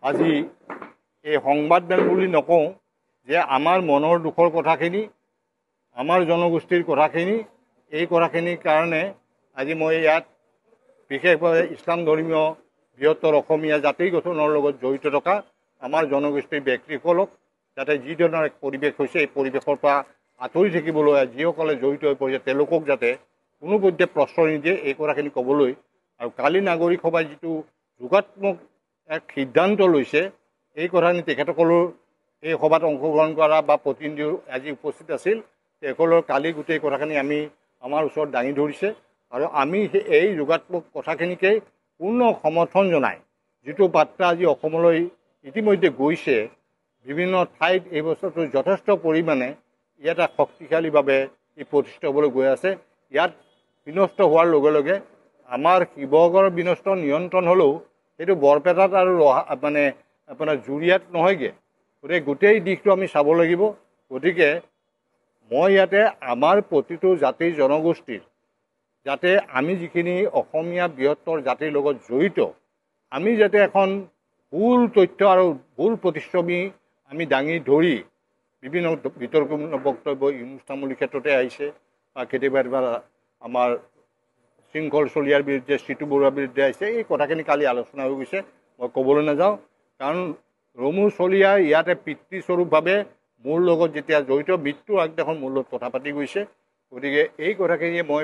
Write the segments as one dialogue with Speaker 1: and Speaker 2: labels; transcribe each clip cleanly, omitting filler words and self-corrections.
Speaker 1: আজি এই সংবাদমেল বুলি নকওঁ যে আমাৰ মনৰ দুখৰ কথাখিনি আমাৰ জনগোষ্ঠীৰ কথাখিনি এই কথাখিনিৰ কাৰণে আজি মই ইয়াত বিশেষভাৱে ইছলাম ধৰ্মীয় বৃহত্তৰ অসমীয়া জাতি গঠনৰ লগত জড়িত থকা আমাৰ জনগোষ্ঠীৰ ব্যক্তিসকলক যাতে যি ধৰণৰ এক পৰিৱেশ হৈছে এই পৰিৱেশৰ পৰা আঁতৰি থাকিবলৈ যিসকলে জড়িত হৈ পৰিছে তেওঁলোকক যাতে কোনো পধ্যে প্ৰশ্ৰয় নিদিয়ে এই কথাখিনি ক'বলৈ আৰু কালি নাগৰিক সভাই যিটো যোগাত্মক এক সিদ্ধান্ত লৈছে এই কথাখিনি তেখেতসকলৰ এই সভাত অংশগ্ৰহণ কৰা বা প্ৰতিনিধি আজি উপস্থিত আছিল তেখেতসকলৰ কালি গোটেই কথাখিনি আমি আমাৰ ওচৰত দাঙি ধৰিছে আৰু আমি এই যোগাত্মক কথাখিনিকে পূৰ্ণ সমৰ্থন জনাই যিটো বাৰ্তা আজি অসমলৈ ইতিমধ্যে গৈছে বিভিন্ন ঠাইত এই বছৰটো যথেষ্ট পৰিমাণে ইয়াত শক্তিশালীভাৱে ই প্ৰতিষ্ঠিত হ'বলৈ গৈ আছে ইয়াত বিনষ্ট হোৱাৰ লগে লগে আমাৰ শিৱসাগৰৰ বিনষ্ট নিয়ন্ত্ৰণ হ'লেও সেইটো বৰপেটাত আৰু মানে আপোনাৰ জুৰিয়াত নহয়গৈ গতিকে গোটেই দিশটো আমি চাব লাগিব গতিকে মই ইয়াতে আমাৰ প্ৰতিটো জাতিৰ জনগোষ্ঠীৰ যাতে আমি যিখিনি অসমীয়া বৃহত্তৰ জাতিৰ লগত জড়িত আমি যাতে এখন ভুল তথ্য আৰু ভুল প্ৰতিচ্ছবি আমি দাঙি ধৰি বিভিন্ন বিতৰ্কমূলক বক্তব্য ইউনুছ তামুলীৰ ক্ষেত্ৰতে আহিছে বা কেতিয়াবা আমাৰ শৃংখল চলিয়াৰ বিৰুদ্ধে চিটু বৰুৱাৰ বিৰুদ্ধে আহিছে এই কথাখিনি কালি আলোচনা হৈ গৈছে মই ক'বলৈ নাযাওঁ কাৰণ ৰমু চলিয়া ইয়াতে পিতৃস্বৰূপভাৱে মোৰ লগত যেতিয়া জড়িত মৃত্যুৰ আগদিনাখন মোৰ লগত কথা পাতি গৈছে গতিকে এই কথাখিনিয়ে মই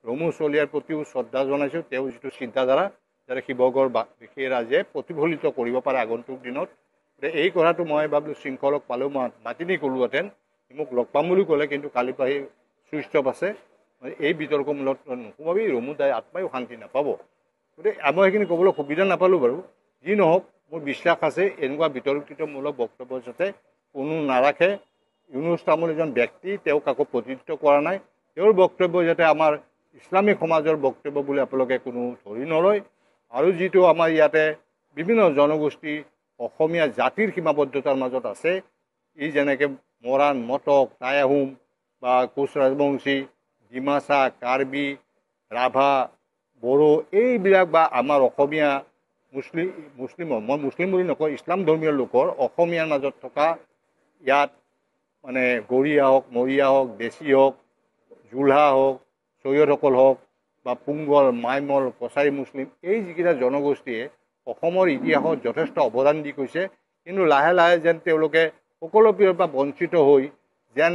Speaker 1: ৰমু চলিয়াৰ প্ৰতিও শ্ৰদ্ধা জনাইছোঁ তেওঁৰ যিটো চিন্তাধাৰা যাতে শিৱসাগৰবাসীয়ে ৰাইজে প্ৰতিফলিত কৰিব পাৰে আগন্তুক দিনত গতিকে এই কথাটো মই ভাবিলোঁ শৃংখলক পালেও মই মাতি নি ক'লোহেঁতেন মোক লগ পাম বুলি ক'লে কিন্তু কালিৰ পৰা সেই চুইচ অফ আছে এই বিতৰ্কমূলক নোসোমাবি ৰমু দাই আত্মায়ো শান্তি নাপাব গতিকে মই সেইখিনি ক'বলৈ সুবিধা নাপালোঁ বাৰু যি নহওক মোৰ বিশ্বাস আছে এনেকুৱা বিতৰ্কিতমূলক বক্তব্য যাতে কোনো নাৰাখে ইউনুছ তামুল এজন ব্যক্তি তেওঁ কাকো প্ৰতিনিধিত্ব কৰা নাই তেওঁৰ বক্তব্য যাতে আমাৰ ইছলামিক সমাজৰ বক্তব্য বুলি আপোনালোকে কোনো ধৰি নলয় আৰু যিটো আমাৰ ইয়াতে বিভিন্ন জনগোষ্ঠী অসমীয়া জাতিৰ সীমাবদ্ধতাৰ মাজত আছে ই যেনেকৈ মৰাণ মটক টাই আহোম বা কোচ ৰাজবংশী ডিমাচা কাৰ্বি ৰাভা বড়ো এইবিলাক বা আমাৰ অসমীয়া মুছলিমৰ মই মুছলিম বুলি নকওঁ ইছলাম ধৰ্মীয় লোকৰ অসমীয়াৰ মাজত থকা ইয়াত মানে গৰীয়া হওক মৰিয়া হওক দেশী হওক জোলহা হওক চৈয়দসকল হওক বা পুংগল মাইমল কছাৰী মুছলিম এই যিকেইটা জনগোষ্ঠীয়ে অসমৰ ইতিহাসত যথেষ্ট অৱদান দি গৈছে কিন্তু লাহে লাহে যেন তেওঁলোকে সকলো পিনৰ পৰা বঞ্চিত হৈ যেন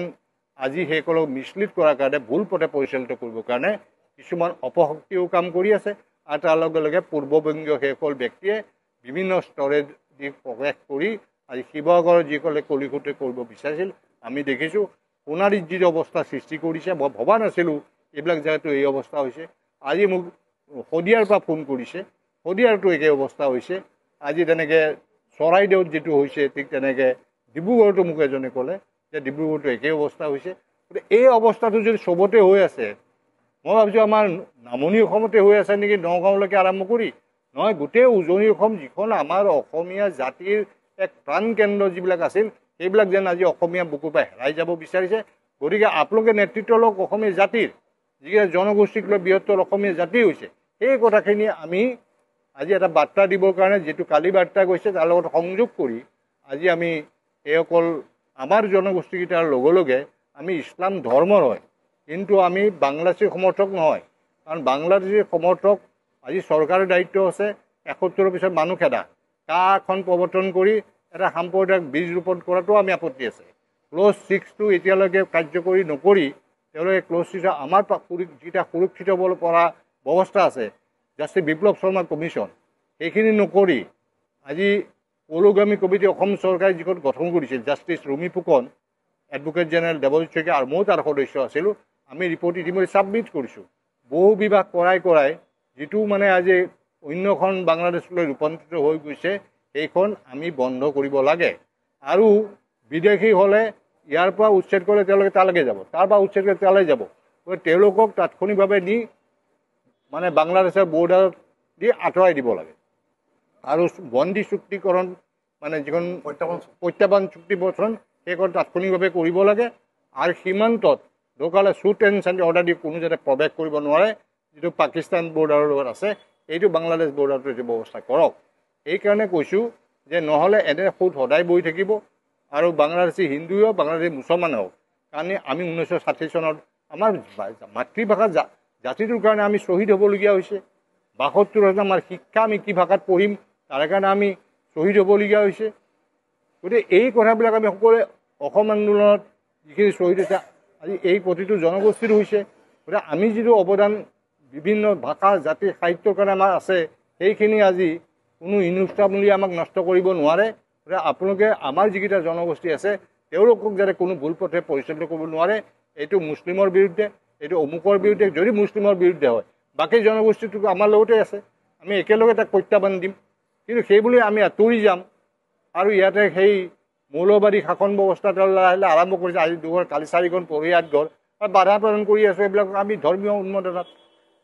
Speaker 1: আজি সেইসকলক মিছলিড কৰাৰ কাৰণে ভুল পথে পৰিচালিত কৰিবৰ কাৰণে কিছুমান অপশক্তিও কাম কৰি আছে আৰু তাৰ লগে লগে পূৰ্ববংগীয় সেইসকল ব্যক্তিয়ে বিভিন্ন স্তৰে দি প্ৰৱেশ কৰি আজি শিৱসাগৰৰ যিসকলে কলিকতে কৰিব বিচাৰিছিল আমি দেখিছোঁ সোণাৰীত যি অৱস্থা সৃষ্টি কৰিছে মই ভবা নাছিলোঁ এইবিলাক জেগাতো এই অৱস্থা হৈছে আজি মোক শদিয়াৰ পৰা ফোন কৰিছে শদিয়াৰতো একে অৱস্থা হৈছে আজি তেনেকৈ চৰাইদেউত যিটো হৈছে ঠিক তেনেকৈ ডিব্ৰুগড়তো মোক এজনে ক'লে যে ডিব্ৰুগড়তো একেই অৱস্থা হৈছে গতিকে এই অৱস্থাটো যদি চবতে হৈ আছে মই ভাবিছোঁ আমাৰ নামনি অসমতে হৈ আছে নেকি নগাঁৱলৈকে আৰম্ভ কৰি নহয় গোটেই উজনি অসম যিখন আমাৰ অসমীয়া জাতিৰ এক প্ৰাণকেন্দ্ৰ যিবিলাক আছিল সেইবিলাক যেন আজি অসমীয়া বুকুৰ পৰা হেৰাই যাব বিচাৰিছে গতিকে আপোনালোকে নেতৃত্ব লওক অসমীয়া জাতিৰ যিকেইটা জনগোষ্ঠীক লৈ বৃহত্তৰ অসমীয়া জাতি হৈছে সেই কথাখিনি আমি আজি এটা বাৰ্তা দিবৰ কাৰণে যিটো কালি বাৰ্তা গৈছে তাৰ লগত সংযোগ কৰি আজি আমি এইসকল আমাৰ জনগোষ্ঠীকেইটাৰ লগে লগে আমি ইছলাম ধৰ্মৰ হয় কিন্তু আমি বাংলাদেশীৰ সমৰ্থক নহয় কাৰণ বাংলাদেশীৰ সমৰ্থক আজি চৰকাৰৰ দায়িত্ব আছে ৭১ পিছত মানুহ খেদা কাখন প্ৰৱৰ্তন কৰি এটা সাম্প্ৰদায়িক বীজ ৰোপণ কৰাটো আমি আপত্তি আছে ক্ল'জ 6টো এতিয়ালৈকে কাৰ্যকৰী নকৰি তেওঁলোকে ক্ল'জ 6 আমাৰ যিটা সুৰক্ষিত হ'ব পৰা ব্যৱস্থা আছে জাষ্টিছ বিপ্লৱ শৰ্মা কমিশ্যন সেইখিনি নকৰি আজি পৌৰগামী কমিটি অসম চৰকাৰে যিখন গঠন কৰিছিল justice Rumi Phukan advocate general Debajit Saikia আৰু ময়ো তাৰ সদস্য আছিলোঁ আমি ৰিপৰ্ট ইতিমধ্যে ছাবমিট কৰিছোঁ বহু বিভাগ কৰাই যিটো মানে আজি অন্যখন বাংলাদেশলৈ ৰূপান্তৰিত হৈ গৈছে সেইখন আমি বন্ধ কৰিব লাগে আৰু বিদেশী হ'লে ইয়াৰ পৰা উচ্ছেদ কৰিলে তেওঁলোকে তালৈকে যাব তাৰ পৰা উচ্ছেদ কৰি তালৈ যাব গতিকে তেওঁলোকক তাৎক্ষণিকভাৱে নি মানে বাংলাদেশৰ বৰ্ডাৰত দি আঁতৰাই দিব লাগে আৰু বন্দী চুক্তিকৰণ মানে যিখন প্ৰত্যাহ্বান চুক্তি বচন সেইখন তাৎক্ষণিকভাৱে কৰিব লাগে আৰু সীমান্তত লোকালে শ্বুট এণ্ড চেণ্ড অৰ্ডাৰ দি কোনো যাতে প্ৰৱেশ কৰিব নোৱাৰে যিটো পাকিস্তান বৰ্ডাৰৰ লগত আছে এইটো বাংলাদেশ বৰ্ডাৰটো এইটো ব্যৱস্থা কৰক এইকাৰণে কৈছোঁ যে নহ'লে এনে সুদ সদায় বহি থাকিব আৰু বাংলাদেশী হিন্দুৱে হওক বাংলাদেশী মুছলমানে হওক কাৰণে আমি 1960 চনত আমাৰ মাতৃভাষা জাতিটোৰ কাৰণে আমি শ্বহীদ হ'বলগীয়া হৈছে 72 আমাৰ শিক্ষা আমি কি ভাষাত পঢ়িম তাৰ কাৰণে আমি শ্বহীদ হ'বলগীয়া হৈছে গতিকে এই কথাবিলাক আমি সকলোৱে অসম আন্দোলনত যিখিনি শ্বহীদ হৈছে আজি এই প্ৰতিটো জনগোষ্ঠীৰ হৈছে গতিকে আমি যিটো অৱদান বিভিন্ন ভাষা জাতি সাহিত্যৰ কাৰণে আমাৰ আছে সেইখিনি আজি কোনো ইনুষ্ঠামূলীয়ে আমাক নষ্ট কৰিব নোৱাৰে গতিকে আপোনালোকে আমাৰ যিকেইটা জনগোষ্ঠী আছে তেওঁলোকক যাতে কোনো ভুল পথে পৰিচালিত কৰিব নোৱাৰে এইটো মুছলিমৰ বিৰুদ্ধে এইটো অমুকৰ বিৰুদ্ধে যদি মুছলিমৰ বিৰুদ্ধে হয় বাকী জনগোষ্ঠীটো আমাৰ লগতে আছে আমি একেলগে তাক প্ৰত্যাহ্বান দিম কিন্তু সেইবুলি আমি আঁতৰি যাম আৰু ইয়াতে সেই মৌলবাদী শাসন ব্যৱস্থাটো লাহে লাহে আৰম্ভ কৰিছে আজি 2 ঘৰ কালি 4 ঘৰ পঢ়ি 8 ঘৰ আৰু বাধা প্ৰদান কৰি আছোঁ এইবিলাক আমি ধৰ্মীয় উন্মাদনাত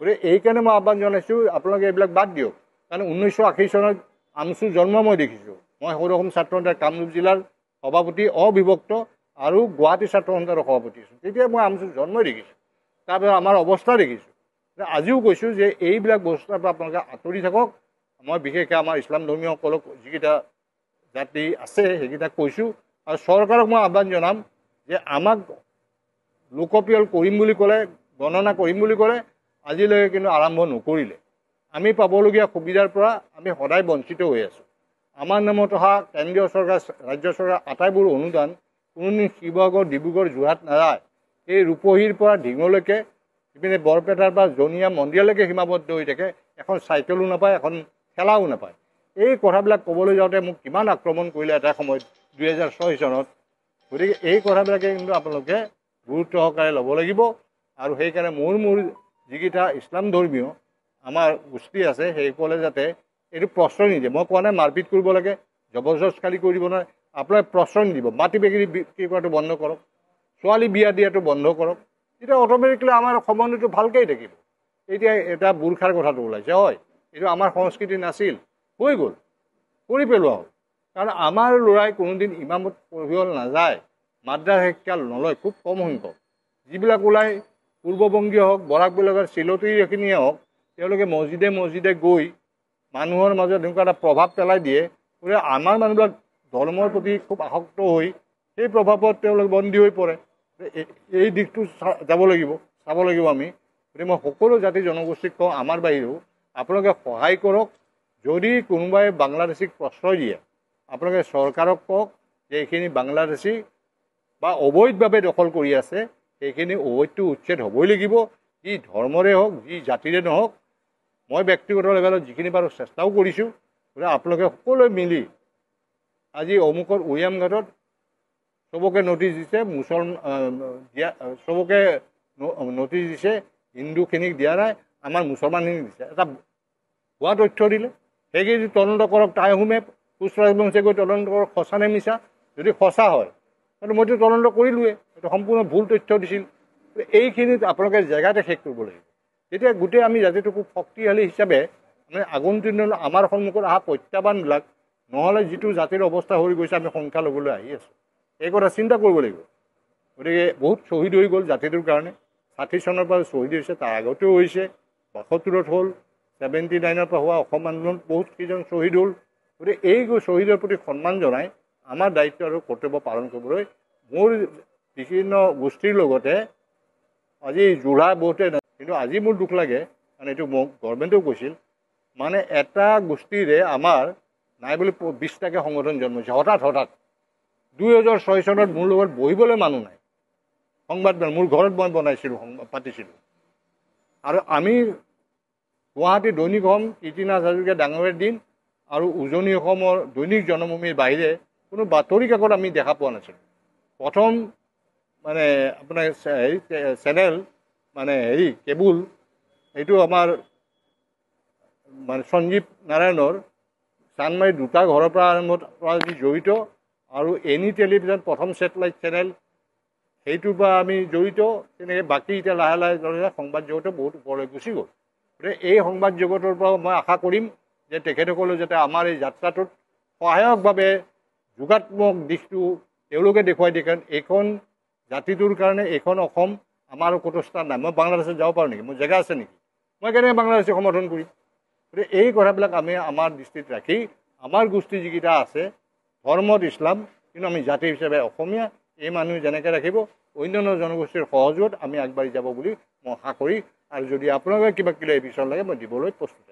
Speaker 1: গতিকে এইকাৰণে মই আহ্বান জনাইছোঁ আপোনালোকে এইবিলাক বাদ দিয়ক কাৰণ 1980 চনত আমচুৰ জন্ম মই দেখিছোঁ মই সৌৰ অসম ছাত্ৰ সন্থাৰ কামৰূপ জিলাৰ সভাপতি অবিভক্ত আৰু গুৱাহাটী ছাত্ৰ সন্থাৰ সভাপতি আছোঁ তেতিয়া মই আমচুৰ জন্মই দেখিছোঁ তাৰপিছত আমাৰ অৱস্থা দেখিছোঁ আজিও কৈছোঁ যে এইবিলাক বস্তুৰ পৰা আপোনালোকে আঁতৰি থাকক মই বিশেষকৈ আমাৰ ইছলাম ধৰ্মীয়সকলক যিকেইটা জাতি আছে সেইকেইটাক কৈছোঁ আৰু চৰকাৰক মই আহ্বান জনাম যে আমাক লোকপ্ৰিয় কৰিম বুলি ক'লে গণনা কৰিম বুলি ক'লে আজিলৈকে কিন্তু আৰম্ভ নকৰিলে আমি পাবলগীয়া সুবিধাৰ পৰা আমি সদায় বঞ্চিত হৈ আছোঁ আমাৰ নামত অহা কেন্দ্ৰীয় চৰকাৰ ৰাজ্য চৰকাৰ আটাইবোৰ অনুদান কোনোদিন শিৱসাগৰ ডিব্ৰুগড় যোৰহাট নাযায় এই ৰূপহীৰ পৰা ঢিঙলৈকে ইপিনে বৰপেটাৰ পৰা জনিয়া মন্দিৰলৈকে সীমাবদ্ধ হৈ থাকে এখন চাইকেলো নাপায় এখন খেলাও নাপায় এই কথাবিলাক ক'বলৈ যাওঁতে মোক কিমান আক্ৰমণ কৰিলে এটা সময়ত 2006 চনত গতিকে এই কথাবিলাকে কিন্তু আপোনালোকে গুৰুত্ব সহকাৰে ল'ব লাগিব আৰু সেইকাৰণে মোৰ যিকেইটা ইছলাম ধৰ্মীয় আমাৰ গোষ্ঠী আছে সেইসকলে যাতে এইটো প্ৰশ্ৰয় নিদিয়ে মই কোৱা নাই মাৰপিট কৰিব লাগে জবৰদস্তি কৰি দিব নোৱাৰে আপোনালোকে প্ৰশ্ৰয় নিদিব মাটি বিক্ৰী কৰাটো বন্ধ কৰক ছোৱালী বিয়া দিয়াটো বন্ধ কৰক তেতিয়া অট'মেটিকলি আমাৰ সম্বন্ধটো ভালকৈয়ে থাকিব এতিয়া এটা বুৰ্খাৰ কথাটো ওলাইছে হয় এইটো আমাৰ সংস্কৃতি নাছিল হৈ গ'ল কৰি পেলোৱা হ'ল কাৰণ আমাৰ ল'ৰাই কোনোদিন ইমামত পঢ়িব নাযায় মাদ্ৰাছা শিক্ষা নলয় খুব কম সংখ্যক যিবিলাক ওলাই পূৰ্ববংগীয় হওক বৰাকবিলাকৰ চিলতিখিনিয়ে হওক তেওঁলোকে মছজিদে গৈ মানুহৰ মাজত এনেকুৱা এটা প্ৰভাৱ পেলাই দিয়ে গতিকে আমাৰ মানুহবিলাক ধৰ্মৰ প্ৰতি খুব আসক্ত হৈ সেই প্ৰভাৱত তেওঁলোক বন্দী হৈ পৰে এই দিশটো চাব লাগিব আমি গতিকে মই সকলো জাতি জনগোষ্ঠীক কওঁ আমাৰ বাহিৰেও আপোনালোকে সহায় কৰক যদি কোনোবাই বাংলাদেশীক প্ৰশ্ৰয় দিয়ে আপোনালোকে চৰকাৰক কওক যে এইখিনি বাংলাদেশী বা অবৈধভাৱে দখল কৰি আছে সেইখিনি অবৈধটো উচ্ছেদ হ'বই লাগিব যি ধৰ্মৰে হওক যি জাতিৰে নহওক মই ব্যক্তিগত লেভেলত যিখিনি পাৰোঁ চেষ্টাও কৰিছোঁ গতিকে আপোনালোকে সকলোৱে মিলি আজি অমুকৰ উৰিয়াম ঘাটত চবকে নটিচ দিছে চবকে নটিচ দিছে হিন্দুখিনিক দিয়া নাই আমাৰ মুছলমানখিনিক দিছে এটা ভুৱা তথ্য দিলে সেইখিনি তদন্ত কৰক তাই আহোমে কোচ ৰাজবংশীয়ে গৈ তদন্ত কৰক সঁচা নে মিছা যদি সঁচা হয় কিন্তু মইতো তদন্ত কৰিলোৱে এইটো সম্পূৰ্ণ ভুল তথ্য দিছিল এইখিনিত আপোনালোকে জেগাতে শেষ কৰিব লাগিব তেতিয়া গোটেই আমি জাতিটো খুব শক্তিশালী হিচাপে মানে আগন্তুক দিনত আমাৰ সন্মুখত অহা প্ৰত্যাহ্বানবিলাক নহ'লে যিটো জাতিৰ অৱস্থা হৈ গৈছে আমি সংখ্যা ল'বলৈ আহি আছোঁ এই কথা চিন্তা কৰিব লাগিব গতিকে বহুত শ্বহীদ হৈ গ'ল জাতিটোৰ কাৰণে 60 চনৰ পৰা শ্বহীদ হৈছে তাৰ আগতেও হৈছে 72ত হ'ল 79ৰ পৰা হোৱা অসম আন্দোলনত বহুত কেইজন শ্বহীদ হ'ল গতিকে এই শ্বহীদৰ প্ৰতি সন্মান জনাই আমাৰ দায়িত্ব আৰু কৰ্তব্য পালন কৰিবলৈ মোৰ বিভিন্ন গোষ্ঠীৰ লগতে আজি যোৰা বহুতে কিন্তু আজি মোৰ দুখ লাগে কাৰণ এইটো মোক গভৰ্ণমেণ্টেও কৈছিল মানে এটা গোষ্ঠীৰে আমাৰ নাই বুলি 20টাকৈ সংগঠন জন্ম হৈছে হঠাৎ 2006 চনত মোৰ লগত বহিবলৈ মানুহ নাই সংবাদ মোৰ ঘৰত মই বনাইছিলোঁ পাতিছিলোঁ আৰু আমি গুৱাহাটী দৈনিক অসম কীৰ্তিনাথ হাজৰিকা ডাঙৰীয়াৰ দিন আৰু উজনি অসমৰ দৈনিক জনমভূমিৰ বাহিৰে কোনো বাতৰি কাকত আমি দেখা পোৱা নাছিলোঁ প্ৰথম মানে আপোনাৰ চেনেল মানে কেবুল এইটো আমাৰ মানে সঞ্জীৱ নাৰায়ণৰ চানমাৰী 2টা ঘৰৰ পৰা আৰম্ভ কৰা যি জড়িত আৰু এনি টেলিভিছন প্ৰথম ছেটেলাইট চেনেল সেইটোৰ পৰা আমি জড়িত তেনেকৈ বাকী এতিয়া লাহে লাহে সংবাদ জগতে বহুত ওপৰলৈ গুচি গ'ল গতিকে এই সংবাদ জগতৰ পৰা মই আশা কৰিম যে তেখেতসকলে যাতে আমাৰ এই যাত্ৰাটোত সহায়কভাৱে যোগাত্মক দিশটো তেওঁলোকে দেখুৱাই দিয়ে কাৰণ এইখন জাতিটোৰ কাৰণে এইখন অসম আমাৰ ক'তো স্থান নাই মই বাংলাদেশত যাব পাৰোঁ নেকি মোৰ জেগা আছে নেকি মই কেনেকৈ বাংলাদেশী সমৰ্থন কৰিম গতিকে এই কথাবিলাক আমি আমাৰ দৃষ্টিত ৰাখি আমাৰ গোষ্ঠী যিকেইটা আছে ধৰ্মত ইছলাম কিন্তু আমি জাতি হিচাপে অসমীয়া এই মানুহ যেনেকৈ ৰাখিব অন্যান্য জনগোষ্ঠীৰ সহযোগত আমি আগবাঢ়ি যাব বুলি মই আশা কৰি আৰু যদি আপোনালোকে কিবা কিবি এই বিষয় লাগে মই দিবলৈ প্ৰস্তুত